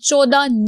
14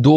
2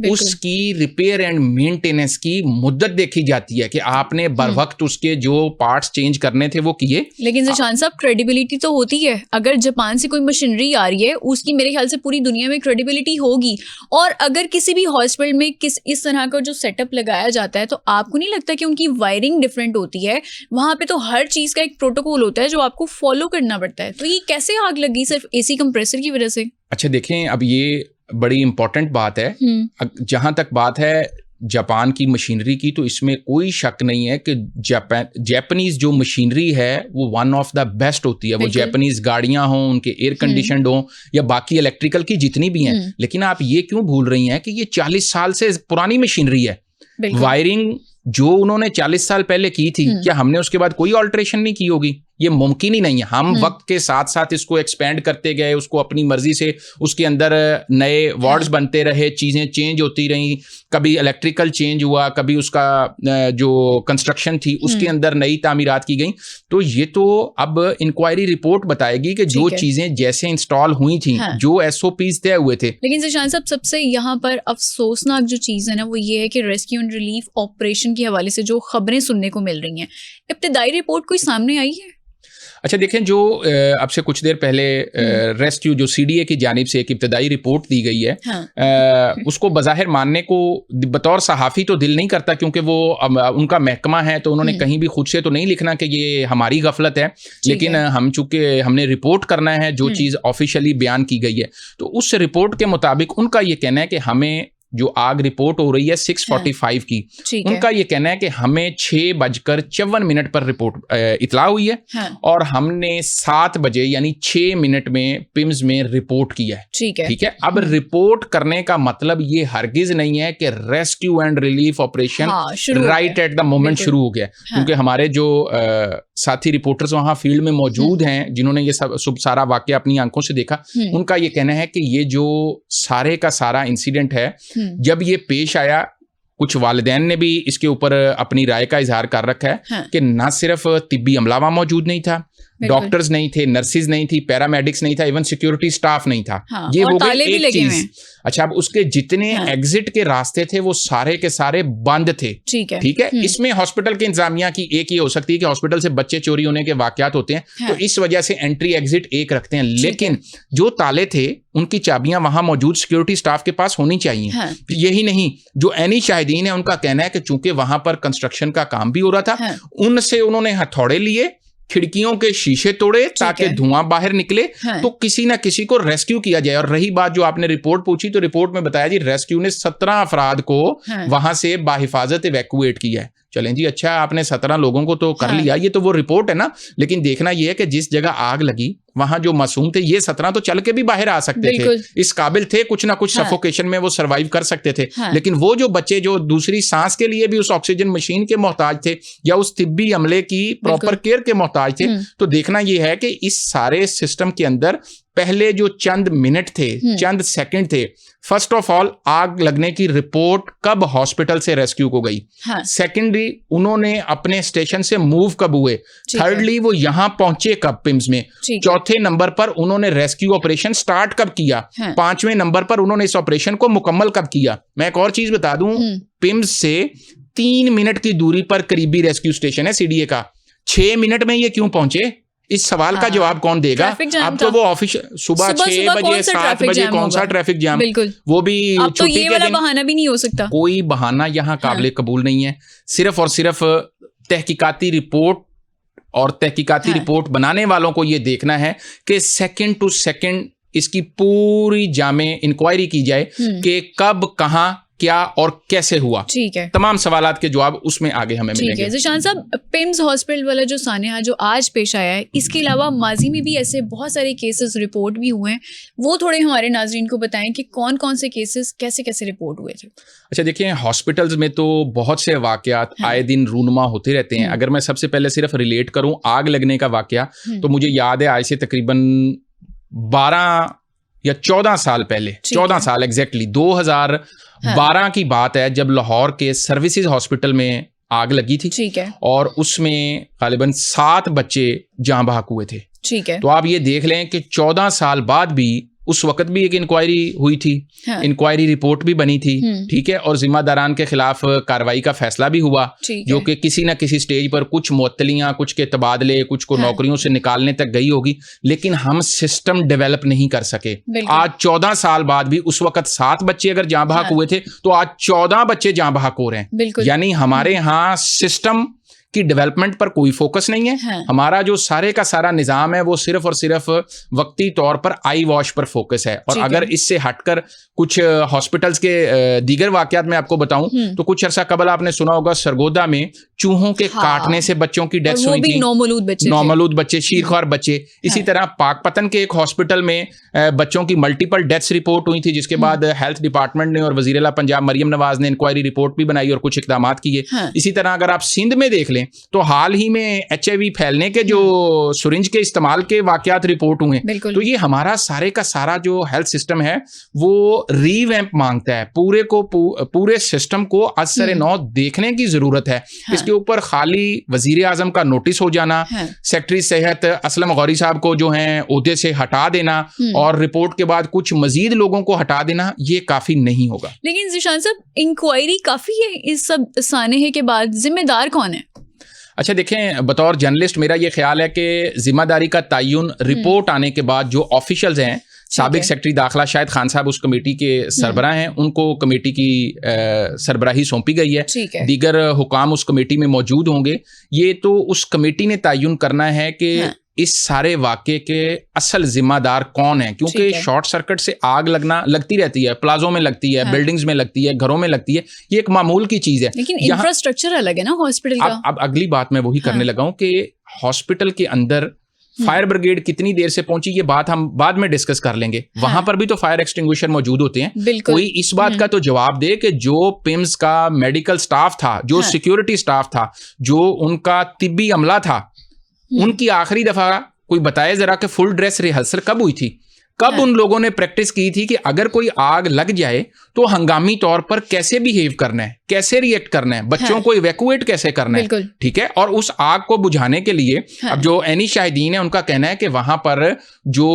اس کی repair and maintenance کی مدت دیکھی جاتی ہے کہ آپ نے بر وقت اس کے جو پارٹس چینج کرنے تھے وہ کیے. لیکن ذیشان صاحب کریڈیبلٹی تو ہوتی ہے, اگر جاپان سے کوئی مشینری آ رہی ہے اس کی میرے خیال سے پوری دنیا میں کریڈیبلٹی ہوگی, اور اگر کسی بھی ہاسپٹل میں اس طرح کا جو سیٹ اپ لگایا جاتا ہے تو آپ کو نہیں لگتا کہ ان کی وائرنگ ڈفرینٹ ہوتی ہے, وہاں پہ تو ہر چیز کا ایک پروٹوکول ہوتا ہے جو آپ کو فالو کرنا پڑتا ہے, تو یہ کیسے آگ لگی صرف اے سی کمپریسر کی وجہ سے؟ اچھا دیکھیں, اب یہ بڑی امپورٹنٹ بات ہے. جہاں تک بات ہے جاپان کی مشینری کی, تو اس میں کوئی شک نہیں ہے کہ جاپانیز جو مشینری ہے وہ ون آف دا بیسٹ ہوتی ہے. وہ جاپانیز گاڑیاں ہوں, ان کے ایئر کنڈیشنڈ ہوں, یا باقی الیکٹریکل کی جتنی بھی ہیں. لیکن آپ یہ کیوں بھول رہی ہیں کہ یہ 40 سال سے پرانی مشینری ہے. وائرنگ جو انہوں نے 40 سال پہلے کی تھی, کیا ہم نے اس کے بعد کوئی آلٹریشن نہیں کی ہوگی؟ یہ ممکن ہی نہیں ہے. ہم وقت کے ساتھ ساتھ اس کو ایکسپینڈ کرتے گئے, اس کو اپنی مرضی سے اس کے اندر نئے وارڈز بنتے رہے, چیزیں چینج ہوتی رہیں, کبھی الیکٹریکل چینج ہوا, کبھی اس کا جو کنسٹرکشن تھی اس کے اندر نئی تعمیرات کی گئیں. تو یہ تو اب انکوائری رپورٹ بتائے گی کہ جو چیزیں جیسے انسٹال ہوئی تھیں, جو ایس او پیز طے ہوئے تھے. لیکن ذیشان صاحب سب سے یہاں پر افسوسناک جو چیز ہے نا وہ یہ ہے کہ ریسکیو اینڈ ریلیف آپریشن کے حوالے سے جو خبریں سننے کو مل رہی ہیں, ابتدائی رپورٹ کوئی سامنے آئی ہے؟ اچھا دیکھیں, جو اب سے کچھ دیر پہلے ریسکیو جو سی ڈی اے کی جانب سے ایک ابتدائی رپورٹ دی گئی ہے, اس کو بظاہر ماننے کو بطور صحافی تو دل نہیں کرتا, کیونکہ وہ ان کا محکمہ ہے, تو انہوں نے کہیں بھی خود سے تو نہیں لکھنا کہ یہ ہماری غفلت ہے. لیکن ہم چونکہ ہم نے رپورٹ کرنا ہے جو چیز آفیشلی بیان کی گئی ہے, تو اس رپورٹ کے مطابق ان کا یہ کہنا ہے کہ ہمیں جو آگ رپورٹ ہو رہی ہے 6:45 کی, ان کا یہ کہنا ہے کہ ہمیں 6:54 پر رپورٹ اطلاع ہوئی ہے, اور ہم نے 7 بجے یعنی 6 منٹ میں پمز میں رپورٹ کی ہے. ٹھیک ہے, اب رپورٹ کرنے کا مطلب یہ ہرگز نہیں ہے کہ rescue and relief operation right at the moment شروع ہو گیا, کیونکہ ہمارے جو ساتھی رپورٹرز وہاں فیلڈ میں موجود ہیں جنہوں نے یہ سارا واقعہ اپنی آنکھوں سے دیکھا, ان کا یہ کہنا ہے کہ یہ جو سارے کا سارا انسیڈنٹ ہے, جب یہ پیش آیا, کچھ والدین نے بھی اس کے اوپر اپنی رائے کا اظہار کر رکھا ہے کہ نہ صرف طبی عملہ وہاں موجود نہیں تھا, ڈاکٹرز نہیں تھے, نرسز نہیں تھی, پیرامیڈکس نہیں تھا, ایون سیکیورٹی سٹاف نہیں تھا. یہ ہو گئی ایک چیز. اچھا, اب اس کے جتنے ایگزٹ کے راستے تھے وہ سارے کے سارے بند تھے. ٹھیک ہے, اس میں ہاسپٹل کی انتظامیہ کی ایک یہ ہو سکتی ہے کہ ہاسپٹل سے بچے چوری ہونے کے واقعات ہوتے ہیں, تو اس وجہ سے انٹری ایگزٹ ایک رکھتے ہیں, لیکن جو تالے تھے ان کی چابیاں وہاں موجود سیکیورٹی سٹاف کے پاس ہونی چاہیے. یہی نہیں, جو عینی شاہدین ہیں ان کا کہنا ہے کہ چونکہ وہاں پر کنسٹرکشن کا کام بھی ہو رہا تھا, ان سے انہوں نے ہتھوڑے لیے, کھڑکیوں کے شیشے توڑے تاکہ دھواں باہر نکلے, تو کسی نہ کسی کو ریسکیو کیا جائے. اور رہی بات جو آپ نے رپورٹ پوچھی, تو رپورٹ میں بتایا جی ریسکیو نے 17 افراد کو وہاں سے باحفاظت ایویکویٹ کیا ہے. چلیں جی, اچھا آپ نے 17 لوگوں کو تو کر لیا, یہ تو وہ رپورٹ ہے نا, لیکن دیکھنا یہ ہے کہ جس جگہ آگ لگی وہاں جو معصوم تھے, یہ 17 تو چل کے بھی باہر آ سکتے تھے, اس قابل تھے, کچھ نہ کچھ سفوکیشن میں وہ سروائیو کر سکتے تھے. لیکن وہ جو بچے جو دوسری سانس کے لیے بھی اس آکسیجن مشین کے محتاج تھے یا اس طبی عملے کی پراپر کیئر کے محتاج تھے, تو دیکھنا یہ ہے کہ اس سارے سسٹم کے اندر پہلے جو چند منٹ تھے, چند سیکنڈ تھے, فرسٹ آف آل آگ لگنے کی رپورٹ کب ہاسپٹل سے ریسکیو کو گئی, سیکنڈری انہوں نے اپنے اسٹیشن سے موو کب ہوئے, تھرڈلی وہ یہاں پہنچے کب پمز میں, چوتھے نمبر پر انہوں نے ریسکیو آپریشن سٹارٹ کب کیا, 5ویں نمبر پر انہوں نے اس آپریشن کو مکمل کب کیا. میں ایک اور چیز بتا دوں, پمز سے 3 منٹ کی دوری پر قریبی ریسکیو اسٹیشن ہے سی ڈی اے کا, 6 منٹ میں یہ کیوں پہنچے, اس سوال کا جواب کون دے گا؟ اب تو وہ آفس صبح 6 بجے 7 بجے کون سا ٹریفک جام, وہ بھی چھٹی کے دن, بہانہ بھی نہیں ہو سکتا. کوئی بہانہ یہاں قابل قبول نہیں ہے. صرف اور صرف تحقیقاتی رپورٹ اور تحقیقاتی رپورٹ بنانے والوں کو یہ دیکھنا ہے کہ سیکنڈ ٹو سیکنڈ اس کی پوری جامع انکوائری کی جائے کہ کب, کہاں, کیا اور کیسے ہوا. ٹھیک ہے, تمام سوالات کے جواب اس میں آگے ہمیں ملیں گے. ذیشان صاحب, پمز ہاسپٹل والا جو سانحہ جو آج پیش آیا ہے, اس کے علاوہ ماضی میں بھی ایسے بہت سارے کیسز رپورٹ بھی ہوئے ہیں, وہ تھوڑے ہمارے ناظرین کو بتائیں کہ کون کون سے کیسز کیسے کیسے رپورٹ ہوئے تھے. اچھا دیکھیں, ہاسپٹلز میں تو بہت سے واقعات آئے دن رونما ہوتے رہتے ہیں. اگر میں سب سے پہلے صرف ریلیٹ کروں آگ لگنے کا واقعہ, تو مجھے یاد ہے آج سے تقریباً 12 یا 14 سال پہلے, 14 سال ایگزیکٹلی 2012 کی بات ہے, جب لاہور کے سروسز ہاسپٹل میں آگ لگی تھی. ٹھیک ہے, اور اس میں غالباً 7 بچے جاں بحق ہوئے تھے. ٹھیک ہے, تو آپ یہ دیکھ لیں کہ 14 سال بعد بھی اس وقت بھی ایک انکوائری ہوئی تھی, انکوائری رپورٹ بھی بنی تھی, ٹھیک ہے, اور ذمہ داران کے خلاف کارروائی کا فیصلہ بھی ہوا, جو کہ کسی نہ کسی سٹیج پر کچھ معطلیاں, کچھ کے تبادلے, کچھ کو نوکریوں سے نکالنے تک گئی ہوگی, لیکن ہم سسٹم ڈیولپ نہیں کر سکے. آج 14 سال بعد بھی اس وقت 7 بچے اگر جاں بحق ہوئے تھے تو آج 14 بچے جاں بحق ہو رہے ہیں. یعنی ہمارے ہاں سسٹم کی ڈیولپمنٹ پر کوئی فوکس نہیں ہے. ہمارا جو سارے کا سارا نظام ہے وہ صرف اور صرف وقتی طور پر آئی واش پر فوکس ہے. اور اگر اس سے ہٹ کر کچھ ہاسپٹلز کے دیگر واقعات میں آپ کو بتاؤں تو کچھ عرصہ قبل آپ نے سنا ہوگا سرگودا میں چوہوں کے کاٹنے سے بچوں کی ڈیتھ ہوئی تھی, نومولود بچے, شیرخوار بچے. اسی طرح پاک پتن کے ایک ہاسپٹل میں بچوں کی ملٹیپل ڈیتھس رپورٹ ہوئی تھی, جس کے بعد ہیلتھ ڈپارٹمنٹ نے اور وزیر اعلیٰ پنجاب مریم نواز نے انکوائری رپورٹ بھی بنائی اور کچھ اقدامات کیے. اسی طرح اگر آپ سندھ میں دیکھ لیں تو حال ہی میں HIV پھیلنے کے جو سرنج کے استعمال کے واقعات رپورٹ ہوئے ہیں. تو یہ ہمارا سارے کا سارا جو ہیلتھ سسٹم ہے وہ ری ویمپ مانگتا ہے. پورے سسٹم کو از سر نو دیکھنے کی ضرورت ہے. اس کے اوپر خالی وزیر اعظم کا نوٹس ہو جانا, سیکٹری صحت اسلم غوری صاحب کو جو ہیں عہدے سے ہٹا دینا اور رپورٹ کے بعد کچھ مزید لوگوں کو ہٹا دینا, یہ کافی نہیں ہوگا. لیکن ذیشان صاحب انکوائری کافی ہے اس سب سانحے کے بعد, ذمہ دار کون ہے؟ اچھا دیکھیں, بطور جرنلسٹ میرا یہ خیال ہے کہ ذمہ داری کا تعین رپورٹ آنے کے بعد جو آفیشلز ہیں, سابق سیکٹری داخلہ شاہد خان صاحب اس کمیٹی کے سربراہ ہیں, ان کو کمیٹی کی سربراہی سونپی گئی ہے. دیگر حکام اس کمیٹی میں موجود ہوں گے. یہ تو اس کمیٹی نے تعین کرنا ہے کہ اس سارے واقعے کے اصل ذمہ دار کون ہیں, کیونکہ شارٹ سرکٹ سے آگ لگتی رہتی ہے, پلازوں میں لگتی ہے, بلڈنگز میں لگتی ہے, گھروں میں لگتی ہے, یہ ایک معمول کی چیز ہے. لیکن انفراسٹرکچر الگ ہے نا ہاسپٹل کا. اب اگلی بات میں وہی کرنے لگا ہوں کہ ہاسپٹل کے اندر فائر بریگیڈ کتنی دیر سے پہنچی, یہ بات ہم بعد میں ڈسکس کر لیں گے. وہاں پر بھی تو فائر ایکسٹنگوشر موجود ہوتے ہیں. کوئی اس بات کا تو جواب دے کہ جو پمز کا میڈیکل سٹاف تھا, جو سیکیورٹی سٹاف تھا, جو ان کا طبی عملہ تھا, ان کی آخری دفعہ کوئی بتائے ذرا کہ فل ڈریس ریہرسل کب ہوئی تھی, کب ان لوگوں نے پریکٹس کی تھی کہ اگر کوئی آگ لگ جائے تو ہنگامی طور پر کیسے بیہیو کرنا ہے, کیسے ریئیکٹ کرنا ہے, بچوں کو ایویکویٹ کیسے کرنا ہے, ٹھیک ہے. اور اس آگ کو بجھانے کے لیے اب جو عینی شاہدین ہیں ان کا کہنا ہے کہ وہاں پر جو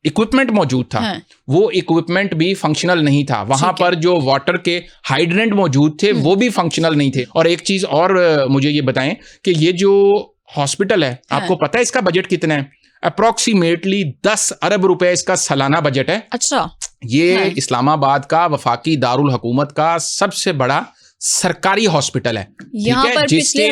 اکوپمنٹ موجود تھا وہ اکوپمنٹ بھی فنکشنل نہیں تھا. وہاں پر جو واٹر کے ہائیڈرنٹ موجود تھے وہ بھی فنکشنل نہیں تھے. اور ایک چیز اور مجھے یہ بتائیں کہ یہ جو ہاسپٹل ہے, آپ کو پتا ہے اس کا بجٹ کتنا ہے؟ اپروکسیمیٹلی 10 ارب روپے اس کا سالانہ بجٹ ہے. اچھا, یہ اسلام آباد کا وفاقی دارالحکومت کا سب سے بڑا سرکاری ہاسپٹل ہے, جس کے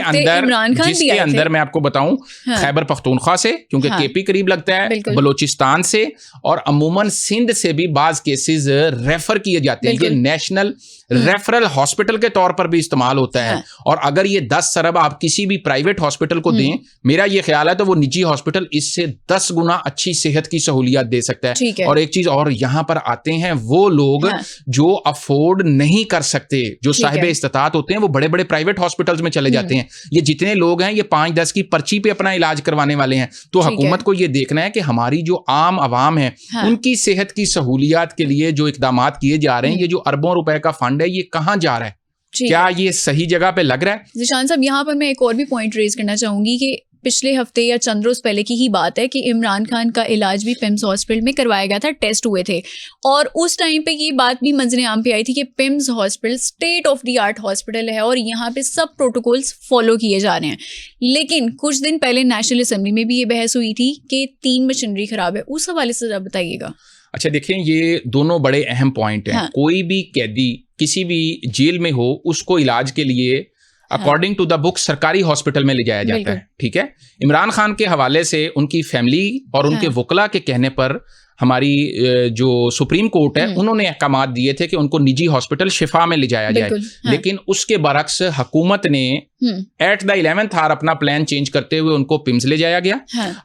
اندر میں آپ کو بتاؤں خیبر پختونخوا سے, کیونکہ کے پی قریب لگتا ہے, بلوچستان سے, اور عموماً سندھ سے بھی بعض کیسز ریفر کیے جاتے ہیں. یہ نیشنل ریفرل ہاسپٹل کے طور پر بھی استعمال ہوتا ہے. اور اگر یہ 10 ارب آپ کسی بھی پرائیویٹ ہاسپٹل کو دیں, میرا یہ خیال ہے تو وہ نجی ہاسپٹل اس سے 10 گنا اچھی صحت کی سہولیات دے سکتا ہے. اور ایک چیز اور, یہاں پر آتے ہیں وہ لوگ جو افورڈ نہیں کر سکتے, جو صاحب استطاعت ہوتے ہیں, وہ بڑے بڑے پرائیویٹ ہاسپٹلز میں چلے جاتے ہیں. یہ جتنے لوگ ہیں یہ 5-10 کی پرچی پہ اپنا علاج کروانے والے ہیں. تو حکومت کو یہ دیکھنا ہے کہ ہماری جو عام عوام ہے ان کی صحت کی سہولیات کے لیے جو اقدامات کیے جا رہے ہیں, یہ جو اربوں روپے کا فنڈ ہے, یہ کہاں جا رہا ہے, کیا یہ صحیح جگہ پہ لگ رہا ہے؟ ذیشان صاحب, یہاں پر میں ایک اور بھی پوائنٹ ریز کرنا چاہوں گی کہ پچھلے ہفتے یا چند روز پہلے کی ہی بات ہے کہ عمران خان کا علاج بھی پمز ہاسپٹل میں کروایا گیا تھا, ٹیسٹ ہوئے تھے, اور اس ٹائم پہ یہ بات بھی منظر عام پہ آئی تھی کہ PIMS hospital state of the art hospital ہے اور یہاں پہ سب پروٹوکولز فالو کیے جا رہے ہیں. لیکن کچھ دن پہلے نیشنل اسمبلی میں بھی یہ بحث ہوئی تھی کہ 3 مشینری خراب ہے. اس حوالے سے ذرا بتائیے گا. اچھا دیکھیں, یہ دونوں بڑے اہم پوائنٹ ہیں. کوئی بھی قیدی کسی بھی جیل میں ہو, اس کو علاج کے لیے اکارڈنگ ٹو دا بک سرکاری ہاسپٹل میں لے جایا جاتا ہے, ٹھیک ہے. عمران خان کے حوالے سے ان کی فیملی اور ان کے وکلاء کے کہنے پر ہماری جو سپریم کورٹ ہے انہوں نے احکامات دیے تھے کہ ان کو نجی ہاسپٹل شفا میں لے جایا جائے. لیکن اس کے برعکس حکومت نے ایٹ دا 11th hour اپنا پلان چینج کرتے ہوئے ان کو پمز لے جایا گیا.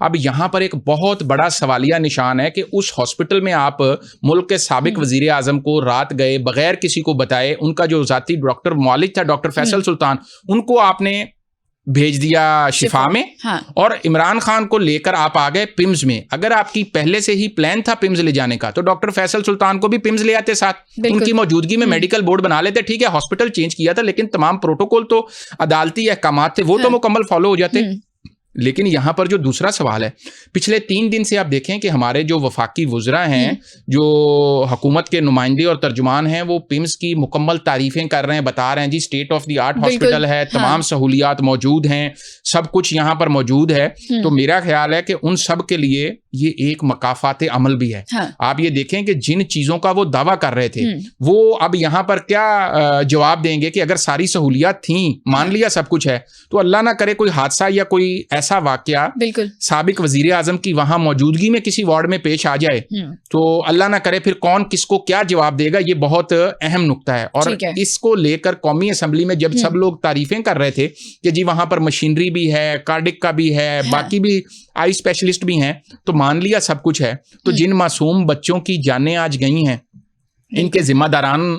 اب یہاں پر ایک بہت بڑا سوالیہ نشان ہے کہ اس ہاسپٹل میں آپ ملک کے سابق وزیر اعظم کو رات گئے بغیر کسی کو بتائے, ان کا جو ذاتی ڈاکٹر معالج تھا ڈاکٹر فیصل سلطان, ان کو آپ نے بھیج دیا شفا میں, اور عمران خان کو لے کر آپ آ گئے پمز میں. اگر آپ کی پہلے سے ہی پلان تھا پمز لے جانے کا تو ڈاکٹر فیصل سلطان کو بھی پمز لے آتے ساتھ, ان کی موجودگی میں میڈیکل بورڈ بنا لیتے. ٹھیک ہے, ہاسپٹل چینج کیا تھا لیکن تمام پروٹوکول تو عدالتی احکامات تھے وہ تو مکمل فالو ہو جاتے. لیکن یہاں پر جو دوسرا سوال ہے, پچھلے 3 دن سے آپ دیکھیں کہ ہمارے جو وفاقی وزراء ہیں, جو حکومت کے نمائندے اور ترجمان ہیں, وہ پمس کی مکمل تعریفیں کر رہے ہیں, بتا رہے ہیں جی state of the art hospital ہے, تمام سہولیات موجود ہیں, سب کچھ یہاں پر موجود ہے. تو میرا خیال ہے کہ ان سب کے لیے یہ ایک مکافات عمل بھی ہے. آپ یہ دیکھیں کہ جن چیزوں کا وہ دعویٰ کر رہے تھے, وہ اب یہاں پر کیا جواب دیں گے کہ اگر ساری سہولیات تھیں, مان لیا سب کچھ ہے, تو اللہ نہ کرے کوئی حادثہ یا کوئی ایسا واقعہ بالکل سابق وزیر اعظم کی وہاں موجودگی میں کسی وارڈ میں پیش آ جائے, تو اللہ نہ کرے پھر کون کس کو کیا جواب دے گا. یہ بہت اہم نقطہ ہے. اور اس کو لے کر قومی اسمبلی میں جب سب لوگ تعریفیں کر رہے تھے کہ جی وہاں پر مشینری بھی ہے, کارڈک کا بھی ہے, باقی بھی آئی اسپیشلسٹ بھی ہیں, تو مان لیا سب کچھ ہے. تو جن معصوم بچوں کی جانیں آج گئی ہیں, ان کے ذمہ داران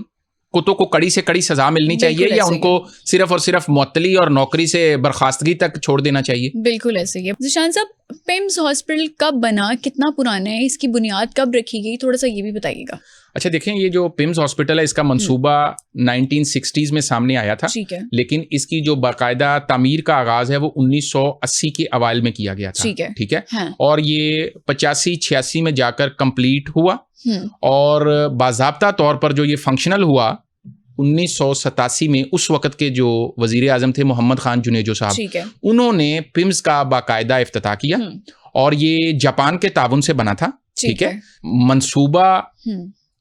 کو کڑی سے کڑی سزا ملنی چاہیے, یا ان کو صرف اور صرف معطلی اور نوکری سے برخاستگی تک چھوڑ دینا چاہیے؟ بالکل ایسے ہی ہے. ذیشان صاحب, پمس ہاسپٹل کب بنا, کتنا پرانا ہے, اس کی بنیاد کب رکھی گئی, تھوڑا سا یہ بھی بتائیے گا. اچھا دیکھیں, یہ جو پمس ہاسپٹل ہے اس کا منصوبہ 1960s میں سامنے آیا تھا, لیکن اس کی جو باقاعدہ تعمیر کا آغاز ہے وہ 1980 کے اوائل میں کیا گیا تھا. ٹھیک ہے, اور یہ 85-86 میں جا کر کمپلیٹ ہوا, اور باضابطہ طور پر جو یہ فنکشنل ہوا 1987 میں اس وقت کے جو وزیر اعظم تھے محمد خان جنیجو صاحب, انہوں نے پمس کا باقاعدہ افتتاح کیا, اور یہ جاپان کے تعاون سے بنا تھا. ٹھیک ہے, منصوبہ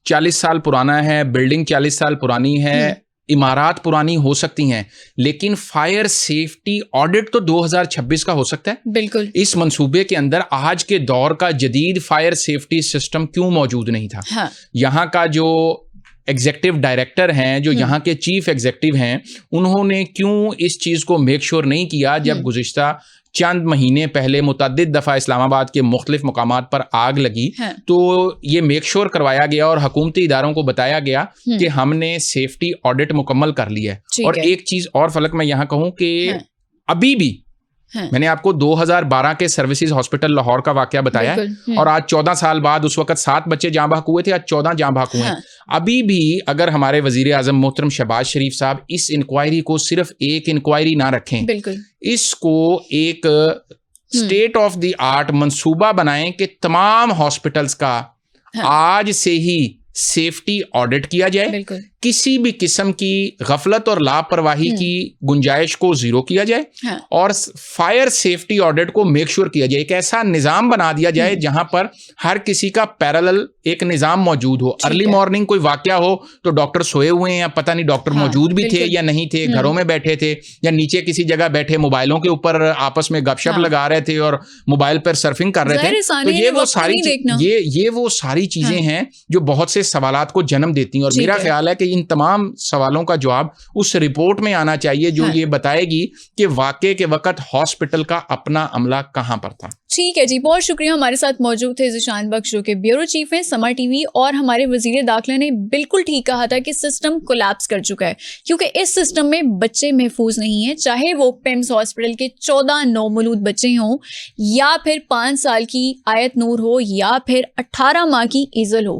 40 سال پرانا ہے, بلڈنگ 40 سال پرانی ہے, عمارات پرانی ہو سکتی ہیں, لیکن فائر سیفٹی آڈٹ تو 2026 کا ہو سکتا ہے. بالکل. اس منصوبے کے اندر آج کے دور کا جدید فائر سیفٹی سسٹم کیوں موجود نہیں تھا؟ یہاں کا جو ایگزیکٹو ڈائریکٹر ہیں, جو یہاں کے چیف ایگزیکٹو ہیں, انہوں نے کیوں اس چیز کو میک شور نہیں کیا جب گزشتہ چند مہینے پہلے متعدد دفعہ اسلام آباد کے مختلف مقامات پر آگ لگی, تو یہ میک شور کروایا گیا اور حکومتی اداروں کو بتایا گیا کہ ہم نے سیفٹی آڈٹ مکمل کر لی ہے. اور ایک چیز اور فلک میں یہاں کہوں کہ ابھی بھی میں نے آپ کو 2012 کے سروسز ہاسپٹل لاہور کا واقعہ بتایا ہے, اور آج 14 سال بعد, اس وقت 7 بچے جاں بحق ہوئے تھے, آج 14 جاں بحق ہوئے ہیں. ابھی بھی اگر ہمارے وزیر اعظم محترم شہباز شریف صاحب اس انکوائری کو صرف ایک انکوائری نہ رکھیں, اس کو ایک اسٹیٹ آف دی آرٹ منصوبہ بنائیں کہ تمام ہاسپٹلز کا آج سے ہی سیفٹی آڈٹ کیا جائے, کسی بھی قسم کی غفلت اور لاپرواہی کی گنجائش کو زیرو کیا جائے, اور فائر سیفٹی آڈٹ کو میک شور کیا جائے. ایک ایسا نظام بنا دیا جائے جہاں پر ہر کسی کا پیرالل ایک نظام موجود ہو. ارلی مارننگ کوئی واقعہ ہو تو ڈاکٹر سوئے ہوئے ہیں, یا پتہ نہیں ڈاکٹر موجود بھی تھے یا نہیں تھے, گھروں میں بیٹھے تھے یا نیچے کسی جگہ بیٹھے موبائلوں کے اوپر آپس میں گپ شپ لگا رہے تھے اور موبائل پر سرفنگ کر رہے تھے. تو یہ وہ ساری چیزیں ہیں جو بہت سے سوالات کو جنم دیتی ہیں, اور میرا خیال ہے کہ ان تمام سوالوں کا جواب اس رپورٹ میں آنا چاہیے جو یہ بتائے گی کہ واقعے کے وقت ہاسپٹل کا اپنا عملہ کہاں پر تھا. ٹھیک ہے جی, بہت شکریہ. ہمارے ساتھ موجود تھے ذیشان بخش, جو کہ بیورو چیف ہیں سما ٹی وی, اور ہمارے وزیر داخلہ نے بالکل ٹھیک کہا تھا کہ سسٹم کولیپس کر چکا ہے, کیونکہ اس سسٹم میں بچے محفوظ نہیں ہیں, چاہے وہ پمس ہاسپٹل کے 14 نومولود بچے ہوں, یا پھر 5 سال کی آیت نور ہو, یا پھر 18 ماہ کی ایزل ہو.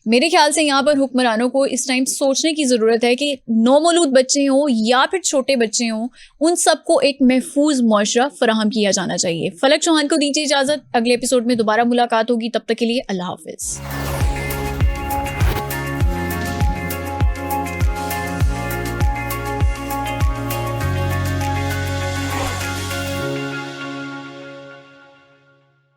میرے خیال سے یہاں پر حکمرانوں کو اس ٹائم سوچنے کی ضرورت ہے کہ نومولود بچے ہوں یا پھر چھوٹے بچے ہوں, ان سب کو ایک محفوظ معاشرہ فراہم کیا جانا چاہیے. فلک چوہان کو دیجیے اجازت, اگلے ایپیسوڈ میں دوبارہ ملاقات ہوگی, تب تک کے لیے اللہ حافظ.